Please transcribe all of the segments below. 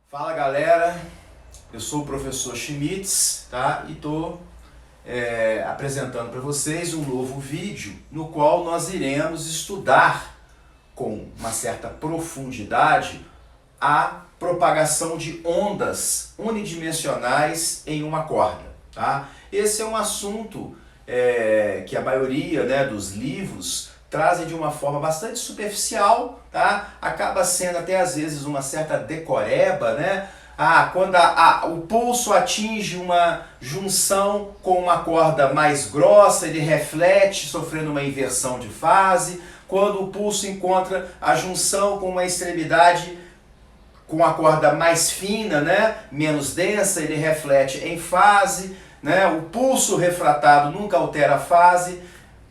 Fala galera, eu sou o professor Schmitz, tá? E estou apresentando para vocês um novo vídeo no qual nós iremos estudar com uma certa profundidade a propagação de ondas unidimensionais em uma corda, tá? Esse é um assunto que a maioria, né, dos livros trazem de uma forma bastante superficial, tá? Acaba sendo até às vezes uma certa decoreba, né? Quando o pulso atinge uma junção com uma corda mais grossa, ele reflete sofrendo uma inversão de fase. Quando o pulso encontra a junção com uma extremidade com a corda mais fina, né, menos densa, ele reflete em fase, né? O pulso refratado nunca altera a fase.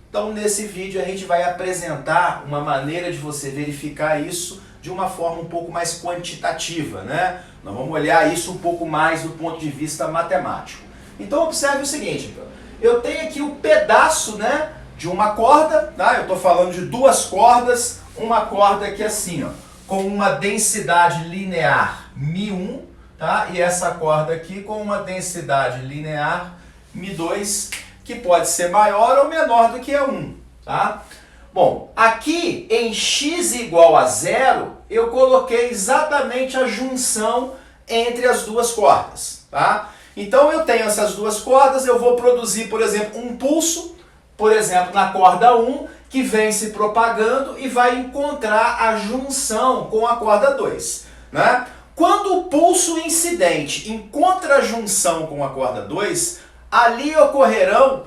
Então nesse vídeo a gente vai apresentar uma maneira de você verificar isso de uma forma um pouco mais quantitativa, né? Nós vamos olhar isso um pouco mais do ponto de vista matemático. Então observe o seguinte, eu tenho aqui um pedaço, né, de uma corda, tá? Eu estou falando de duas cordas, uma corda aqui assim, ó, com uma densidade linear μ1, tá? E essa corda aqui com uma densidade linear μ2, que pode ser maior ou menor do que a 1, tá? Bom, aqui em x igual a 0, eu coloquei exatamente a junção entre as duas cordas, tá? Então eu tenho essas duas cordas, eu vou produzir, por exemplo, um pulso, por exemplo, na corda 1, que vem se propagando e vai encontrar a junção com a corda 2, né? Quando o pulso incidente encontra a junção com a corda 2, ali ocorrerão,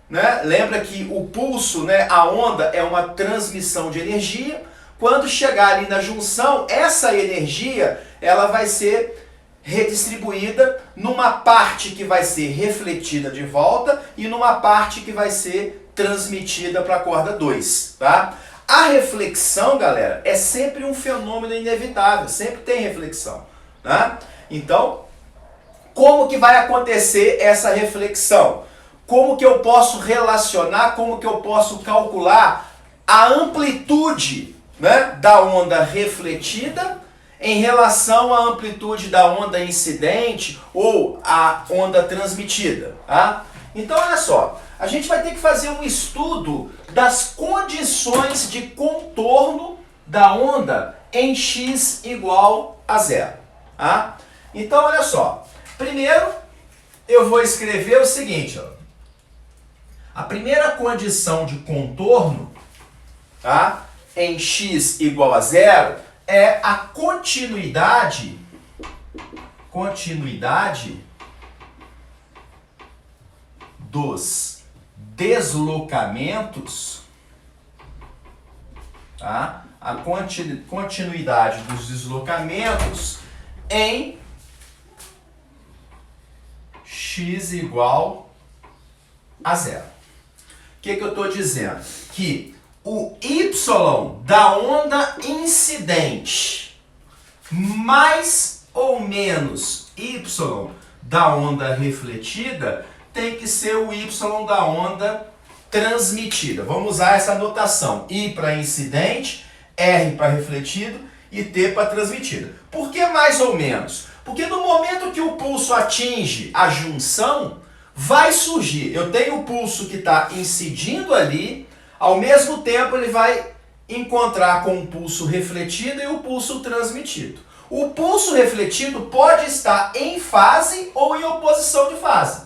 né? Lembra que o pulso, né, a onda é uma transmissão de energia. Quando chegar ali na junção, essa energia ela vai ser redistribuída numa parte que vai ser refletida de volta e numa parte que vai ser transmitida para a corda 2, tá? A reflexão, galera, é sempre um fenômeno inevitável, sempre tem reflexão, né? Então, como que vai acontecer essa reflexão? Como que eu posso relacionar, como que eu posso calcular a amplitude, né, da onda refletida em relação à amplitude da onda incidente ou a onda transmitida, tá? Então, olha só, a gente vai ter que fazer um estudo das condições de contorno da onda em x igual a 0, tá? Então, olha só, primeiro eu vou escrever o seguinte, ó. A primeira condição de contorno, tá, em x igual a 0 é a continuidade dos deslocamentos, tá? A continuidade dos deslocamentos em x igual a 0. O que eu estou dizendo? Que o y da onda incidente mais ou menos y da onda refletida tem que ser o y da onda transmitida. Vamos usar essa notação. I para incidente, R para refletido e T para transmitida. Por que mais ou menos? Porque no momento que o pulso atinge a junção, vai surgir, eu tenho o pulso que está incidindo ali, ao mesmo tempo ele vai encontrar com o pulso refletido e o pulso transmitido. O pulso refletido pode estar em fase ou em oposição de fase.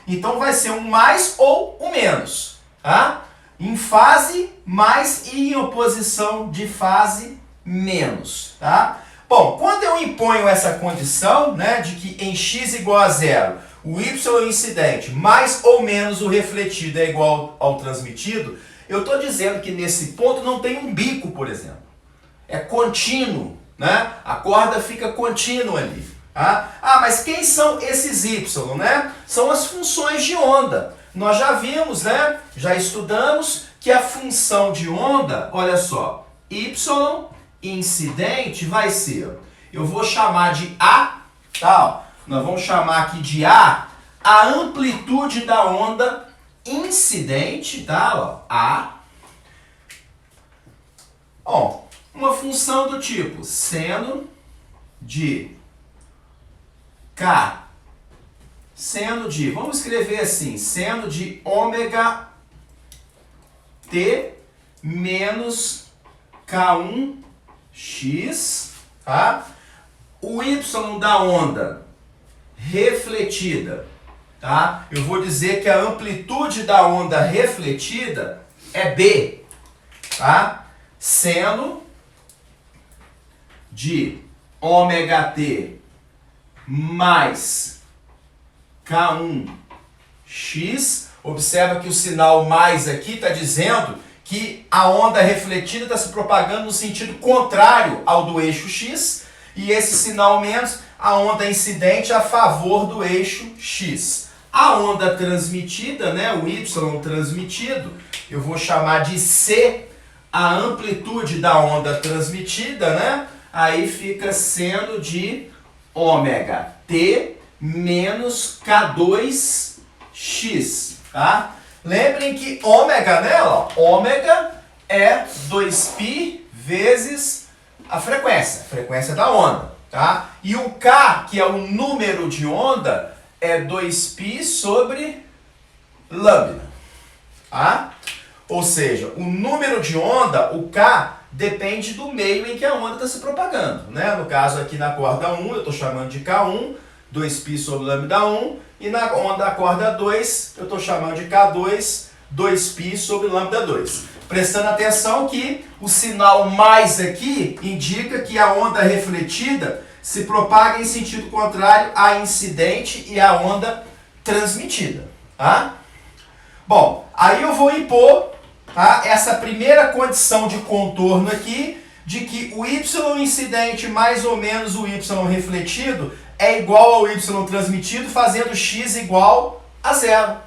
Então vai ser um mais ou um menos, tá? Em fase mais e em oposição de fase menos, tá? Bom, quando eu imponho essa condição, né, de que em x igual a 0, o y incidente mais ou menos o refletido é igual ao transmitido, eu estou dizendo que nesse ponto não tem um bico, por exemplo. É contínuo, né? A corda fica contínua ali. Tá? Mas quem são esses y, né? São as funções de onda. Nós já vimos, né? Já estudamos que a função de onda, olha só, y incidente vai ser, eu vou chamar de A, tá? Nós vamos chamar aqui de A amplitude da onda incidente, tá? Ó, A uma função do tipo seno de K, seno de, vamos escrever assim, seno de ômega T menos K1x, tá? O y da onda refletida, tá? Eu vou dizer que a amplitude da onda refletida é B, tá? Seno de ômega t mais K1x. Observa que o sinal mais aqui está dizendo que a onda refletida está se propagando no sentido contrário ao do eixo x, e esse sinal menos, a onda incidente a favor do eixo x. A onda transmitida, né, o y transmitido, eu vou chamar de C, a amplitude da onda transmitida, né? Aí fica seno de ômega t menos K2x, tá? Lembrem que ômega, né, ó, ômega é 2π vezes a frequência da onda, tá? E o K, que é o número de onda, é 2π sobre lambda, tá? Ou seja, o número de onda, o K, depende do meio em que a onda está se propagando, né? No caso aqui na corda 1, eu estou chamando de K1, 2π sobre lambda 1, e na onda da corda 2, eu estou chamando de K2, 2π sobre lambda 2. Prestando atenção que o sinal mais aqui indica que a onda refletida se propaga em sentido contrário à incidente e à onda transmitida, tá? Bom, aí eu vou impor, tá, essa primeira condição de contorno aqui, de que o y incidente mais ou menos o y refletido é igual ao y transmitido, fazendo x igual a zero.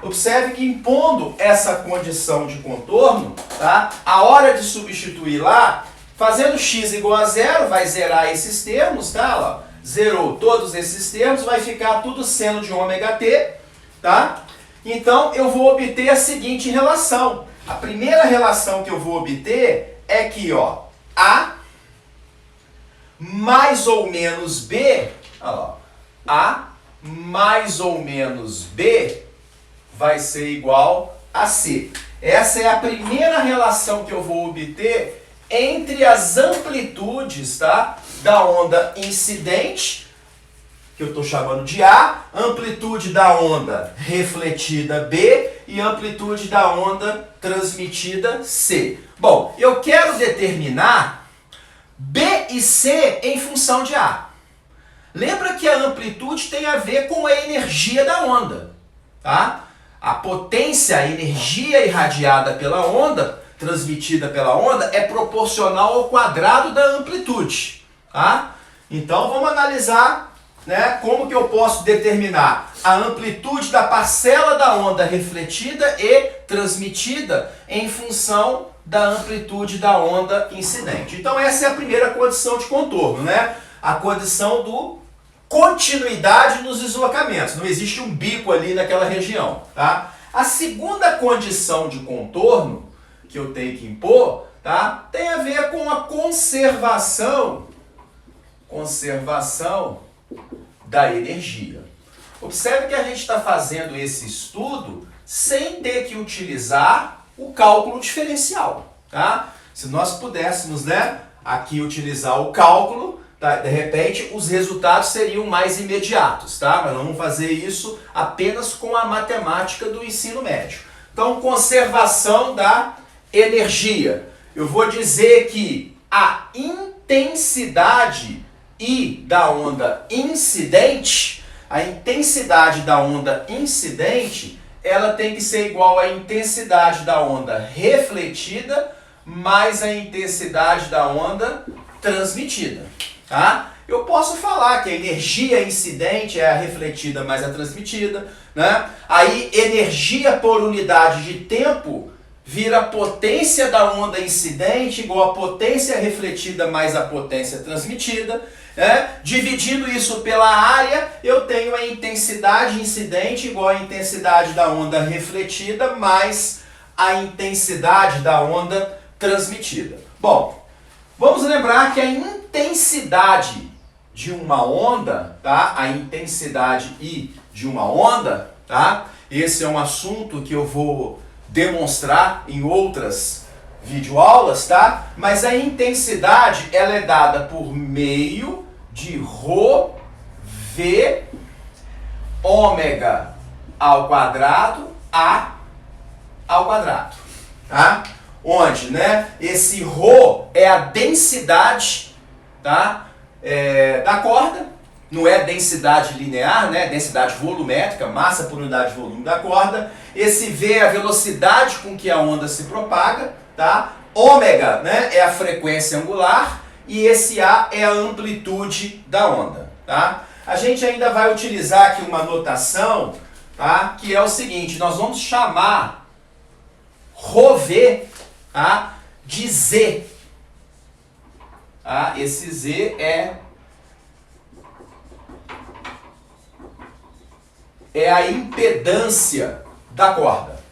Observe que impondo essa condição de contorno, tá, a hora de substituir lá, fazendo x igual a zero, vai zerar esses termos, tá? Ó, zerou todos esses termos, vai ficar tudo seno de ômega t, tá? Então, eu vou obter a seguinte relação. A primeira relação que eu vou obter é que, ó, A mais ou menos B, ó, A mais ou menos B vai ser igual a C. Essa é a primeira relação que eu vou obter entre as amplitudes, tá, da onda incidente, que eu estou chamando de A, amplitude da onda refletida B e amplitude da onda transmitida C. Bom, eu quero determinar B e C em função de A. Lembra que a amplitude tem a ver com a energia da onda, tá? A potência, a energia irradiada pela onda, transmitida pela onda, é proporcional ao quadrado da amplitude, tá? Então vamos analisar, né, como que eu posso determinar a amplitude da parcela da onda refletida e transmitida em função da amplitude da onda incidente. Então essa é a primeira condição de contorno, né? A condição do continuidade nos deslocamentos. Não existe um bico ali naquela região, tá? A segunda condição de contorno que eu tenho que impor, tá, tem a ver com a conservação da energia. Observe que a gente está fazendo esse estudo sem ter que utilizar o cálculo diferencial, tá? Se nós pudéssemos, né, aqui utilizar o cálculo, tá, de repente os resultados seriam mais imediatos, tá? Mas vamos fazer isso apenas com a matemática do ensino médio. Então, conservação da energia. Eu vou dizer que a intensidade I da onda incidente, a intensidade da onda incidente, ela tem que ser igual à intensidade da onda refletida mais a intensidade da onda transmitida, tá? Eu posso falar que a energia incidente é a refletida mais a transmitida, né? Aí energia por unidade de tempo vira a potência da onda incidente igual a potência refletida mais a potência transmitida. Dividindo isso pela área, eu tenho a intensidade incidente igual à intensidade da onda refletida mais a intensidade da onda transmitida. Bom, Vamos lembrar que a intensidade de uma onda, tá? A intensidade I de uma onda, tá? Esse é um assunto que eu vou demonstrar em outras videoaulas, tá? Mas a intensidade, ela é dada por meio de ρ V ômega ao quadrado A ao quadrado, tá? Onde, né, esse ρ é a densidade, tá, da corda, não é densidade linear, né, densidade volumétrica, massa por unidade de volume da corda. Esse V é a velocidade com que a onda se propaga, tá? Ômega, né, é a frequência angular e esse A é a amplitude da onda, tá? A gente ainda vai utilizar aqui uma notação, tá, que é o seguinte: nós vamos chamar ρV, tá, de Z. Tá? Esse Z é a impedância da corda.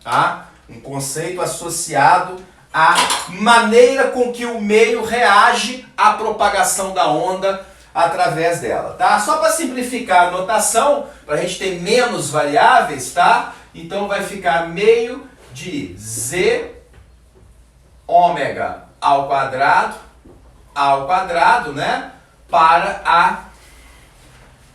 Tá? Um conceito associado à maneira com que o meio reage à propagação da onda através dela. Tá? Só para simplificar a notação, para a gente ter menos variáveis, tá? Então vai ficar meio de Z ômega ao quadrado, né, para a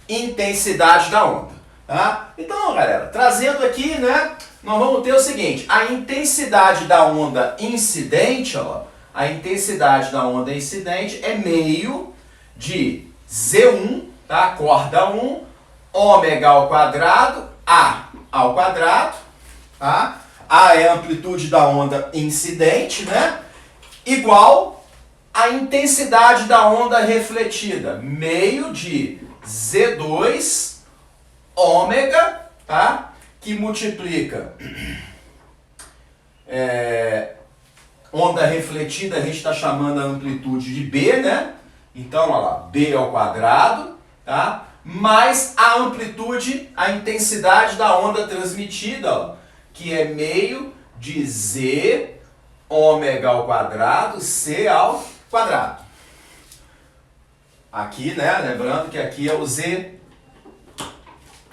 intensidade da onda, tá? Então, galera, trazendo aqui, né, nós vamos ter o seguinte: a intensidade da onda incidente, ó, a intensidade da onda incidente é meio de Z1, tá, corda 1, ômega ao quadrado, A ao quadrado, tá? A é a amplitude da onda incidente, né? Igual a intensidade da onda refletida, meio de Z2 ômega, tá? Que multiplica onda refletida, a gente está chamando a amplitude de B, né? Então, olha lá, B ao quadrado, tá? Mais a amplitude, a intensidade da onda transmitida, ó, que é meio de Z ômega ao quadrado, C ao quadrado. Aqui, né, lembrando que aqui é o Z,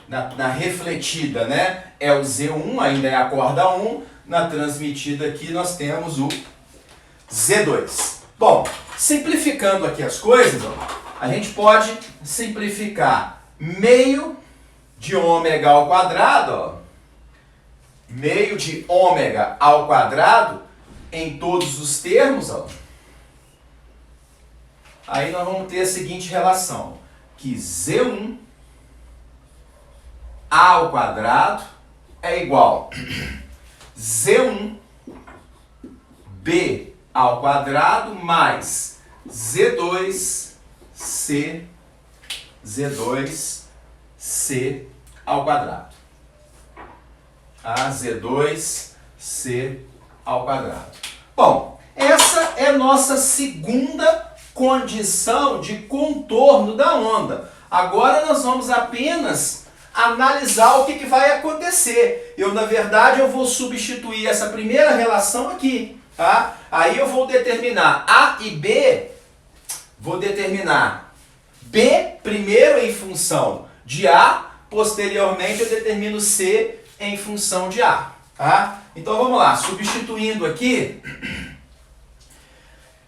na refletida, né, é o Z1, ainda é a corda 1, na transmitida aqui nós temos o Z2. Bom, simplificando aqui as coisas, ó, a gente pode simplificar meio de ômega ao quadrado, ó, meio de ômega ao quadrado em todos os termos, ó. Aí nós vamos ter a seguinte relação, que Z1 A ao quadrado é igual Z1 B ao quadrado mais Z2 C ao quadrado. A Z2C ao quadrado. Bom, essa é a nossa segunda condição de contorno da onda. Agora nós vamos apenas analisar o que vai acontecer. Na verdade, eu vou substituir essa primeira relação aqui, tá? Aí eu vou determinar A e B, vou determinar B primeiro em função de A, posteriormente eu determino C em função de A, tá? Então vamos lá, substituindo aqui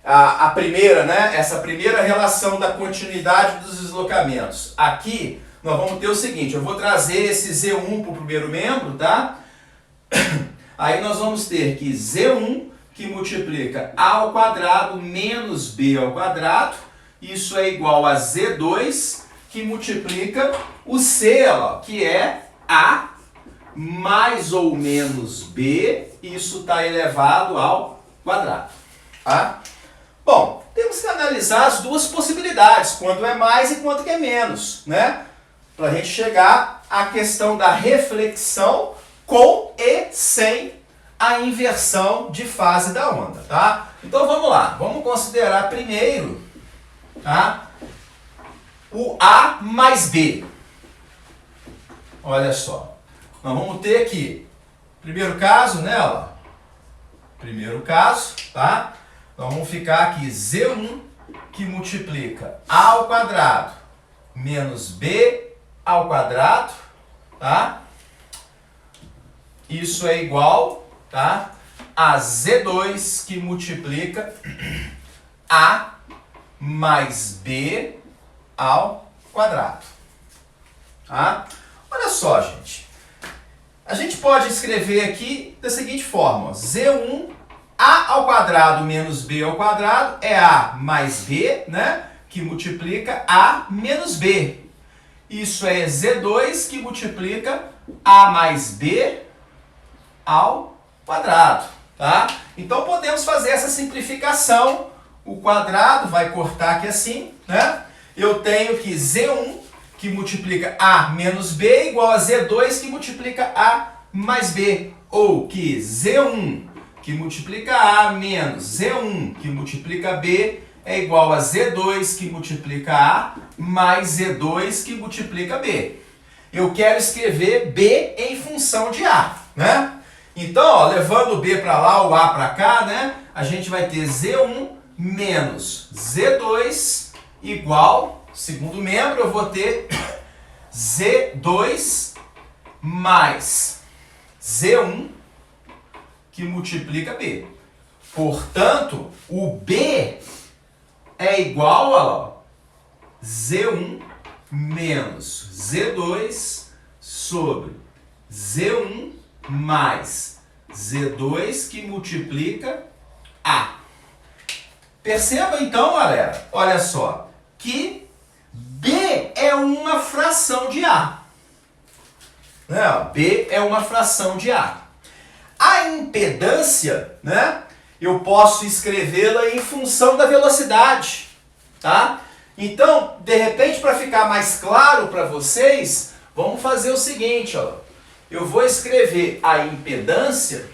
a primeira, né? Essa primeira relação da continuidade dos deslocamentos. Aqui nós vamos ter o seguinte: eu vou trazer esse Z1 para o primeiro membro, tá? Aí nós vamos ter que Z1 que multiplica A ao quadrado menos B ao quadrado, isso é igual a Z2 que multiplica o C, ó, que é A mais ou menos B, isso está elevado ao quadrado. Tá? Bom, temos que analisar as duas possibilidades, quanto é mais e quanto é menos, né? Para a gente chegar à questão da reflexão com e sem a inversão de fase da onda, tá? Então vamos lá, vamos considerar primeiro, tá, o A mais B. Olha só. Nós vamos ter aqui, primeiro caso, né, ó, primeiro caso, tá? Então vamos ficar aqui Z1 que multiplica A ao quadrado menos B ao quadrado, tá? Isso é igual, tá, a Z2 que multiplica A mais B ao quadrado. Tá? Olha só, gente. A gente pode escrever aqui da seguinte forma, ó, Z1 A ao quadrado menos B ao quadrado é A mais B, né, que multiplica A menos B. Isso é Z2 que multiplica A mais B ao quadrado, tá? Então podemos fazer essa simplificação. O quadrado vai cortar aqui assim, né? Eu tenho que Z1 que multiplica A menos B igual a Z2 que multiplica A mais B. Ou que Z1 que multiplica A menos Z1 que multiplica B é igual a Z2 que multiplica A mais Z2 que multiplica B. Eu quero escrever B em função de A, né? Então, ó, levando o B para lá, o A para cá, né? A gente vai ter Z1 menos Z2 igual, segundo membro, eu vou ter Z2 mais Z1 que multiplica B. Portanto, o B é igual a Z1 menos Z2 sobre Z1 mais Z2 que multiplica A. Perceba então, galera, olha só, que B é uma fração de A. Né? B é uma fração de A. A impedância, né, eu posso escrevê-la em função da velocidade, tá? Então, de repente, para ficar mais claro para vocês, vamos fazer o seguinte, ó. Eu vou escrever a impedância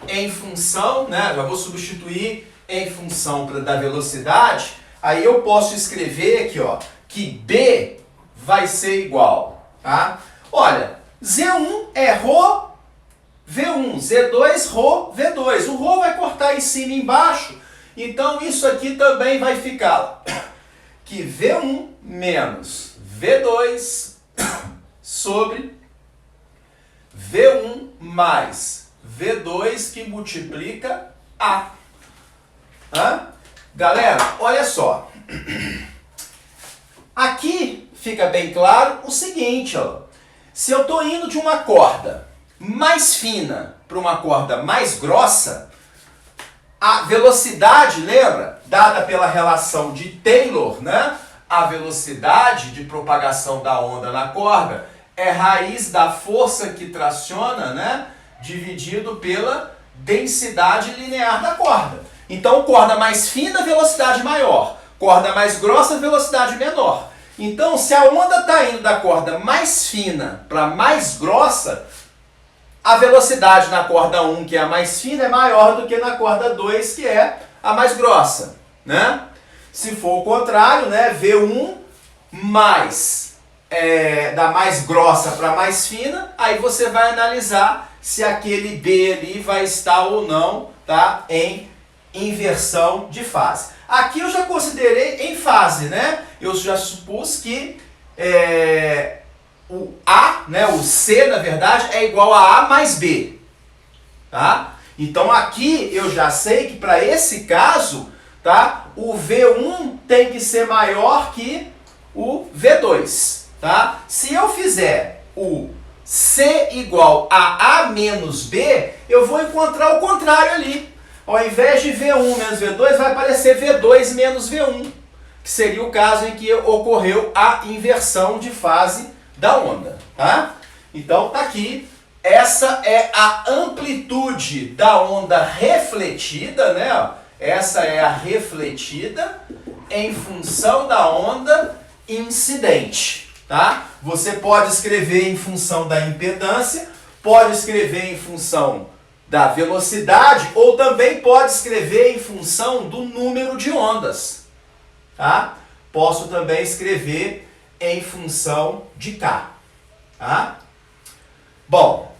em função, né? Eu vou substituir em função da velocidade. Aí eu posso escrever aqui, ó, que B vai ser igual, tá? Olha, Z1 é ρ V1, Z2 ρ V2. O ρ vai cortar em cima e embaixo, então isso aqui também vai ficar que V1 menos V2 sobre V1 mais V2 que multiplica A. Hã? Galera, olha só. Aqui fica bem claro o seguinte, ó. Se eu estou indo de uma corda mais fina para uma corda mais grossa, a velocidade, lembra? Dada pela relação de Taylor, né? A velocidade de propagação da onda na corda é raiz da força que traciona, né, dividido pela densidade linear da corda. Então, corda mais fina, velocidade maior. Corda mais grossa, velocidade menor. Então, se a onda está indo da corda mais fina para mais grossa, a velocidade na corda 1, que é a mais fina, é maior do que na corda 2, que é a mais grossa, né? Se for o contrário, né, V1 mais da mais grossa para mais fina, aí você vai analisar se aquele B ali vai estar ou não, tá, em inversão de fase. Aqui eu já considerei em fase, né? Eu já supus que o A, né, o C, na verdade, é igual a A mais B. Tá? Então aqui eu já sei que para esse caso, tá, o V1 tem que ser maior que o V2. Tá? Se eu fizer o C igual a A menos B, eu vou encontrar o contrário ali. Ao invés de V1 menos V2, vai aparecer V2 menos V1, que seria o caso em que ocorreu a inversão de fase da onda. Tá? Então tá aqui, essa é a amplitude da onda refletida, né? Essa é a refletida em função da onda incidente. Tá? Você pode escrever em função da impedância, pode escrever em função da velocidade ou também pode escrever em função do número de ondas. Tá? Posso também escrever em função de K. Tá? Bom,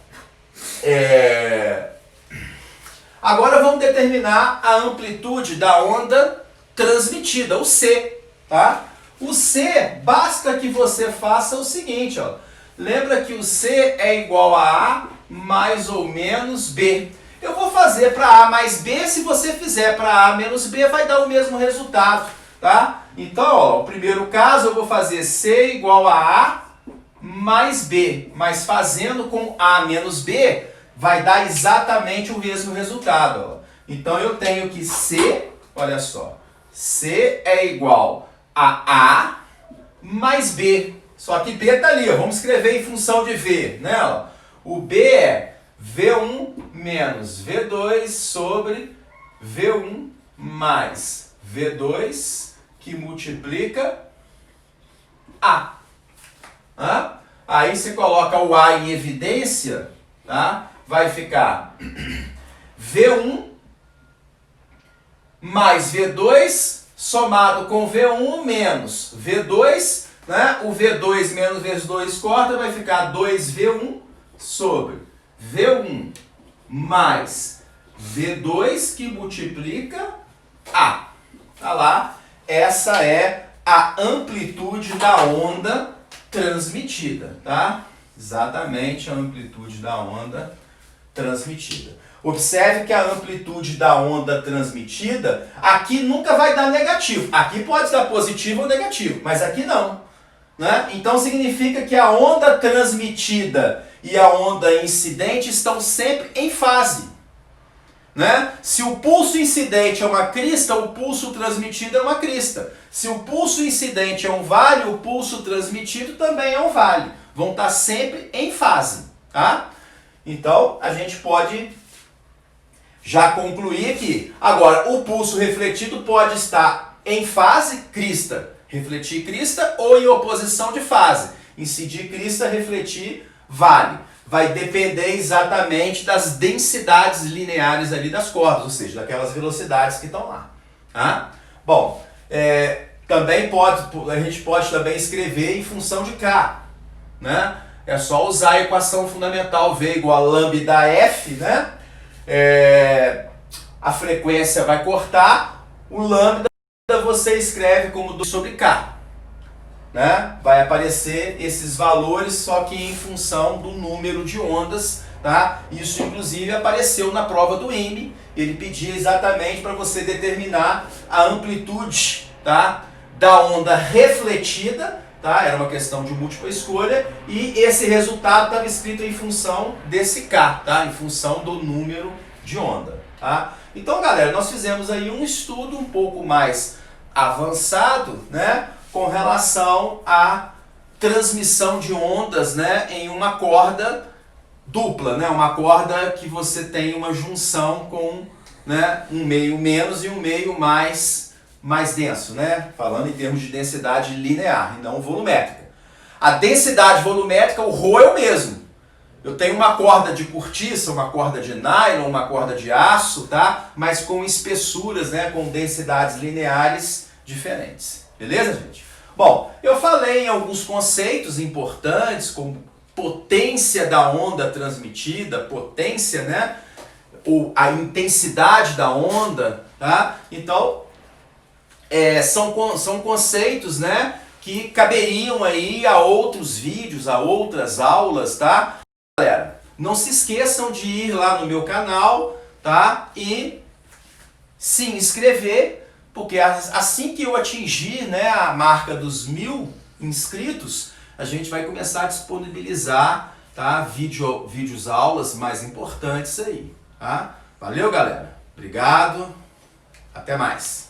Agora vamos determinar a amplitude da onda transmitida, o C, tá? O C, basta que você faça o seguinte, ó. Lembra que o C é igual a A mais ou menos B. Eu vou fazer para A mais B, se você fizer para A menos B, vai dar o mesmo resultado, tá? Então, ó, o primeiro caso eu vou fazer C igual a A mais B, mas fazendo com A menos B, vai dar exatamente o mesmo resultado, ó. Então eu tenho que C, olha só, C é igual a A mais B. Só que B está ali, ó. Vamos escrever em função de V, né? Ó. O B é V1 menos V2 sobre V1 mais V2 que multiplica A. Aí você coloca o A em evidência, tá? Vai ficar V1 mais V2 somado com V1 menos V2, né? O V2 menos V2 corta, vai ficar 2V1 sobre V1 mais V2 que multiplica A. Tá lá, essa é a amplitude da onda transmitida, tá? Exatamente a amplitude da onda transmitida. Observe que a amplitude da onda transmitida, aqui nunca vai dar negativo. Aqui pode dar positivo ou negativo, mas aqui não, né? Então significa que a onda transmitida e a onda incidente estão sempre em fase, né? Se o pulso incidente é uma crista, o pulso transmitido é uma crista. Se o pulso incidente é um vale, o pulso transmitido também é um vale. Vão estar sempre em fase, tá? Então a gente pode já concluir que agora o pulso refletido pode estar em fase, crista, refletir crista, ou em oposição de fase, incidir crista, refletir vale. Vai depender exatamente das densidades lineares ali das cordas, ou seja, daquelas velocidades que estão lá. Tá? Bom, também a gente pode também escrever em função de K, né? É só usar a equação fundamental V igual a lambda F, né? A frequência vai cortar, o lambda você escreve como 2 sobre K. Né? Vai aparecer esses valores, só que em função do número de ondas, tá? Isso inclusive apareceu na prova do INME, ele pedia exatamente para você determinar a amplitude, tá? Da onda refletida, tá? Era uma questão de múltipla escolha, e esse resultado estava escrito em função desse K, tá? Em função do número de onda, tá? Então, galera, nós fizemos aí um estudo um pouco mais avançado, né? Com relação à transmissão de ondas, né, em uma corda dupla, né, uma corda que você tem uma junção com, né, um meio menos e um meio mais denso, né, falando em termos de densidade linear e não volumétrica. A densidade volumétrica, o ρ é o mesmo. Eu tenho uma corda de cortiça, uma corda de nylon, uma corda de aço, tá, mas com espessuras, né, com densidades lineares diferentes. Beleza, gente? Bom, eu falei em alguns conceitos importantes, como potência da onda transmitida, potência, né? Ou a intensidade da onda, tá? Então, são conceitos, né, que caberiam aí a outros vídeos, a outras aulas, tá? Galera, não se esqueçam de ir lá no meu canal, tá? E se inscrever, porque assim que eu atingir, né, a marca dos 1000 inscritos, a gente vai começar a disponibilizar, tá, vídeos aulas mais importantes aí, tá? Valeu, galera. Obrigado. Até mais.